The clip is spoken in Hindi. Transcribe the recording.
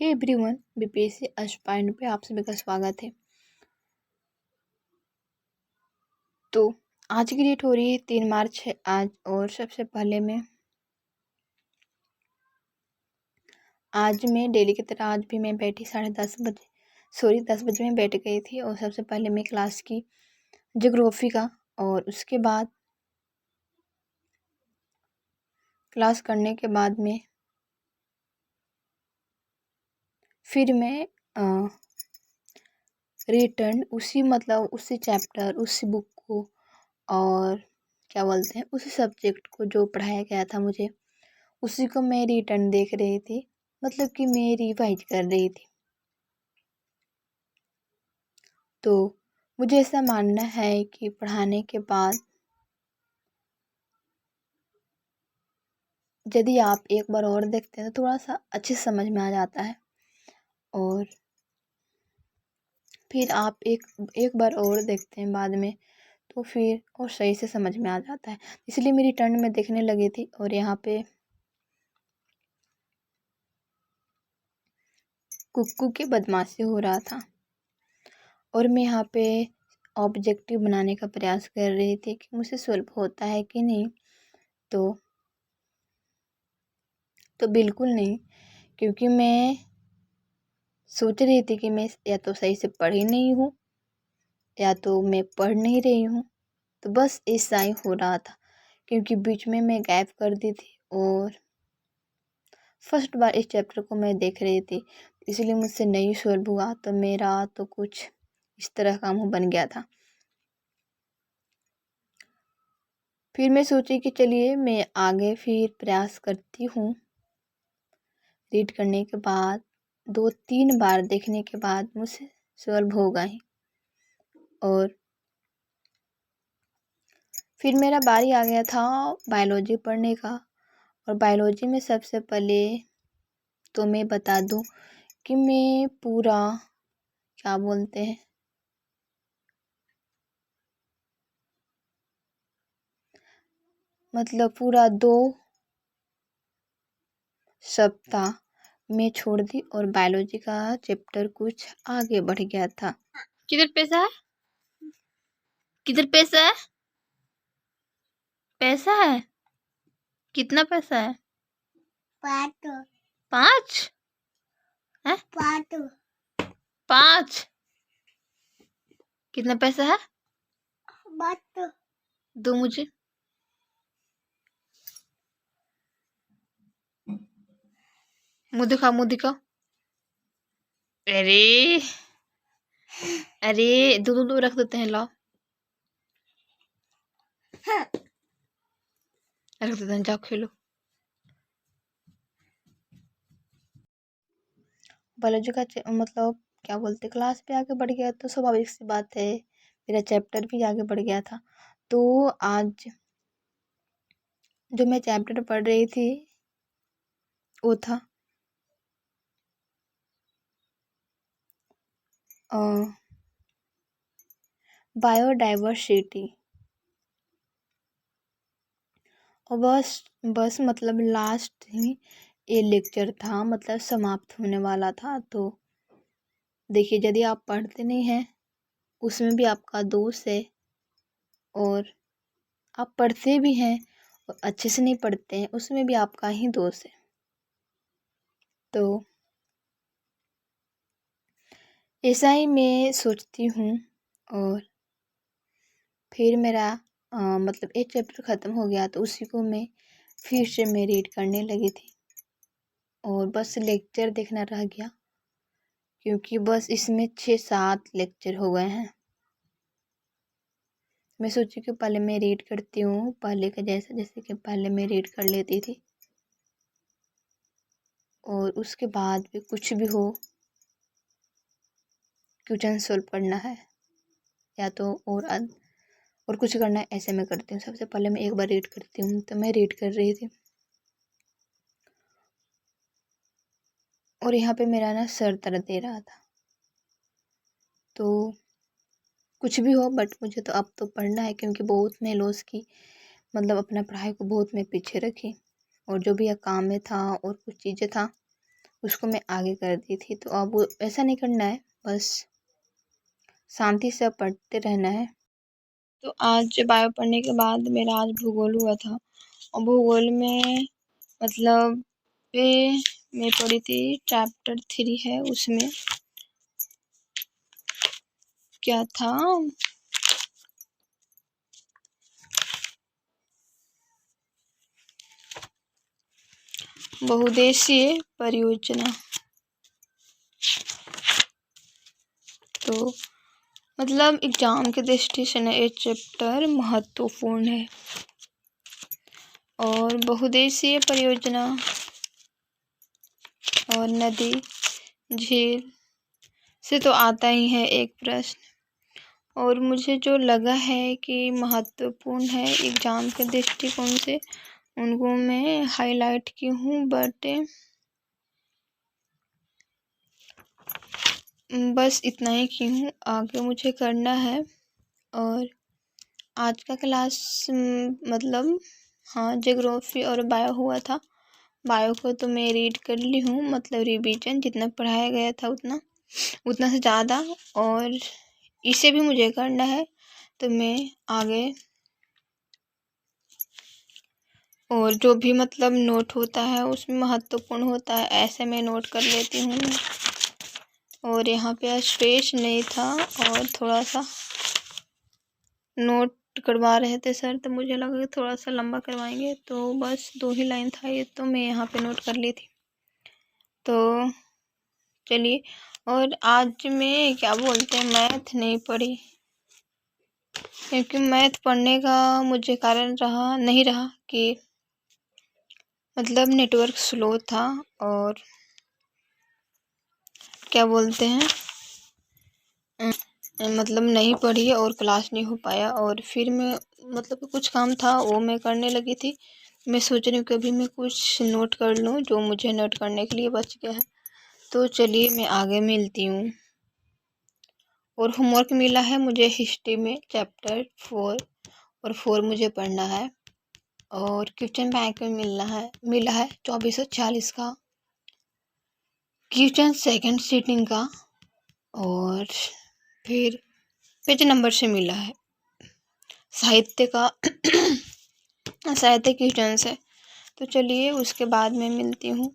हे एवरीवन, बीपीएससी एस्पायरेंट पे आप सभी का स्वागत है। तो आज की डेट हो रही है 3 मार्च है आज। और सबसे पहले मैं डेली की तरह आज भी मैं बैठी 10 बजे मैं बैठ गई थी। और सबसे पहले मैं क्लास की ज्योग्राफी का, और उसके बाद क्लास करने के बाद में फिर मैं रिटर्न उसी चैप्टर उसी बुक को, और क्या बोलते हैं, उसी सब्जेक्ट को जो पढ़ाया गया था मुझे, उसी को मैं रिटर्न देख रही थी। मतलब कि मैं रिवाइज कर रही थी। तो मुझे ऐसा मानना है कि पढ़ाने के बाद यदि आप एक बार और देखते हैं तो थोड़ा सा अच्छे से समझ में आ जाता है। और फिर आप एक बार और देखते हैं बाद में, तो फिर और सही से समझ में आ जाता है। इसलिए मेरी टर्न में देखने लगी थी। और यहाँ पे कुक्कू की बदमाशी हो रहा था, और मैं यहाँ पे ऑब्जेक्टिव बनाने का प्रयास कर रही थी कि मुझसे सॉल्व होता है कि नहीं। तो बिल्कुल नहीं, क्योंकि मैं सोच रही थी कि मैं या तो सही से पढ़ ही नहीं हूँ, या तो मैं पढ़ नहीं रही हूँ। तो बस ऐसा ही हो रहा था, क्योंकि बीच में मैं गैप कर दी थी। और फर्स्ट बार इस चैप्टर को मैं देख रही थी, इसलिए मुझसे नहीं सॉल्व हुआ। तो मेरा तो कुछ इस तरह का मुँह बन गया था। फिर मैं सोची कि चलिए मैं आगे फिर प्रयास करती हूँ। रीड करने के बाद 2-3 बार देखने के बाद मुझसे सॉल्व होगा ही। और फिर मेरा बारी आ गया था बायोलॉजी पढ़ने का। और बायोलॉजी में सबसे पहले तो मैं बता दूं कि मैं पूरा क्या बोलते हैं, मतलब पूरा 2 सप्ताह मैं छोड़ दी, और बायोलॉजी का चैप्टर कुछ आगे बढ़ गया था। किधर पैसा है? किधर पैसा है? पैसा है? कितना पैसा है? 5 है? 5 कितना पैसा है? दो मुझे। मुँह दिखा, मुँह दिखा। अरे अरे, दो रख देते हैं, लाओ। रख देते हैं, जाओ खेलो। बायोलॉजी का मतलब क्या बोलते, क्लास भी आगे बढ़ गया तो स्वाभाविक सी बात है, मेरा चैप्टर भी आगे बढ़ गया था। तो आज जो मैं चैप्टर पढ़ रही थी वो था बायोडाइवर्सिटी। और बस मतलब लास्ट ही ये लेक्चर था, मतलब समाप्त होने वाला था। तो देखिए, यदि आप पढ़ते नहीं हैं उसमें भी आपका दोष है, और आप पढ़ते भी हैं और अच्छे से नहीं पढ़ते हैं उसमें भी आपका ही दोष है। तो ऐसा ही मैं सोचती हूँ। और फिर मेरा मतलब एक चैप्टर ख़त्म हो गया, तो उसी को मैं फिर से मैं रीड करने लगी थी। और बस लेक्चर देखना रह गया, क्योंकि बस इसमें 6-7 लेक्चर हो गए हैं। मैं सोची कि पहले मैं रीड करती हूँ, पहले का जैसे कि पहले मैं रीड कर लेती थी, और उसके बाद भी कुछ भी हो क्वेश्चन सॉल्व करना है, या तो और कुछ करना है, ऐसे मैं करती हूँ। सबसे पहले मैं एक बार रीड करती हूँ। तो मैं रीड कर रही थी, और यहाँ पे मेरा ना सर दर्द दे रहा था। तो कुछ भी हो, बट मुझे तो अब तो पढ़ना है, क्योंकि बहुत मैं लॉस की, मतलब अपना पढ़ाई को बहुत मैं पीछे रखी। और जो भी काम में था और कुछ चीज़ें था उसको मैं आगे कर दी थी। तो अब वो ऐसा नहीं करना है, बस शांति से पढ़ते रहना है। तो आज बायो पढ़ने के बाद मेरा आज भूगोल हुआ था, और भूगोल में मतलब पे मैं पढ़ी थी चैप्टर 3 है, उसमें क्या था, बहुउद्देशीय परियोजना। तो मतलब एग्जाम के दृष्टि से ना ये चैप्टर महत्वपूर्ण है। और बहुउद्देशीय परियोजना और नदी झील से तो आता ही है एक प्रश्न, और मुझे जो लगा है कि महत्वपूर्ण है एग्जाम के दृष्टिकोण से, उनको मैं हाईलाइट की हूँ। बट बस इतना ही की हूँ, आगे मुझे करना है। और आज का क्लास मतलब हाँ ज्योग्राफी और बायो हुआ था। बायो को तो मैं रीड कर ली हूँ, मतलब रिवीजन जितना पढ़ाया गया था उतना से ज़्यादा, और इसे भी मुझे करना है। तो मैं आगे और जो भी मतलब नोट होता है उसमें महत्वपूर्ण होता है, ऐसे मैं नोट कर लेती हूँ। और यहाँ पे स्पेस नहीं था और थोड़ा सा नोट करवा रहे थे सर, तो मुझे लगा कि थोड़ा सा लंबा करवाएंगे, तो बस 2 ही लाइन था ये, तो मैं यहाँ पे नोट कर ली थी। तो चलिए, और आज मैं क्या बोलते हैं मैथ नहीं पढ़ी, क्योंकि मैथ पढ़ने का मुझे कारण नहीं रहा कि मतलब नेटवर्क स्लो था, और क्या बोलते हैं मतलब नहीं पढ़ी और क्लास नहीं हो पाया। और फिर मैं मतलब कुछ काम था वो मैं करने लगी थी। मैं सोच रही हूँ कि अभी मैं कुछ नोट कर लूँ जो मुझे नोट करने के लिए बच गया है। तो चलिए मैं आगे मिलती हूँ। और होमवर्क मिला है मुझे हिस्ट्री में चैप्टर 4 और 4 मुझे पढ़ना है। और क्वेश्चन बैंक में मिला है 2440 का, क्वेश्चन सेकंड सीटिंग का, और फिर पेज नंबर से मिला है साहित्य का साहित्य क्वेश्चन से। तो चलिए उसके बाद मैं मिलती हूँ।